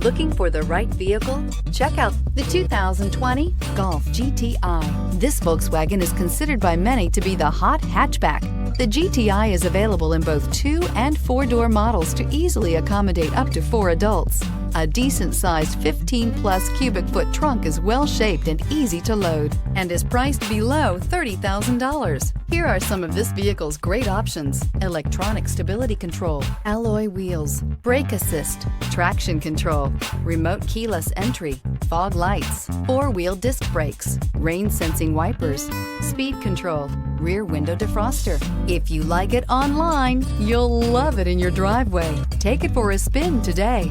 Looking for the right vehicle? Check out the 2020 Golf GTI. This Volkswagen is considered by many to be the hot hatchback. The GTI is available in both 2- and 4-door models to easily accommodate up to 4 adults. A decent-sized 15-plus cubic foot trunk is well-shaped and easy to load and is priced below $30,000. Here are some of this vehicle's great options: electronic stability control, alloy wheels, brake assist, traction control, remote keyless entry, fog lights, 4-wheel disc brakes, rain-sensing wipers, speed control, rear window defroster. If you like it online, you'll love it in your driveway. Take it for a spin today.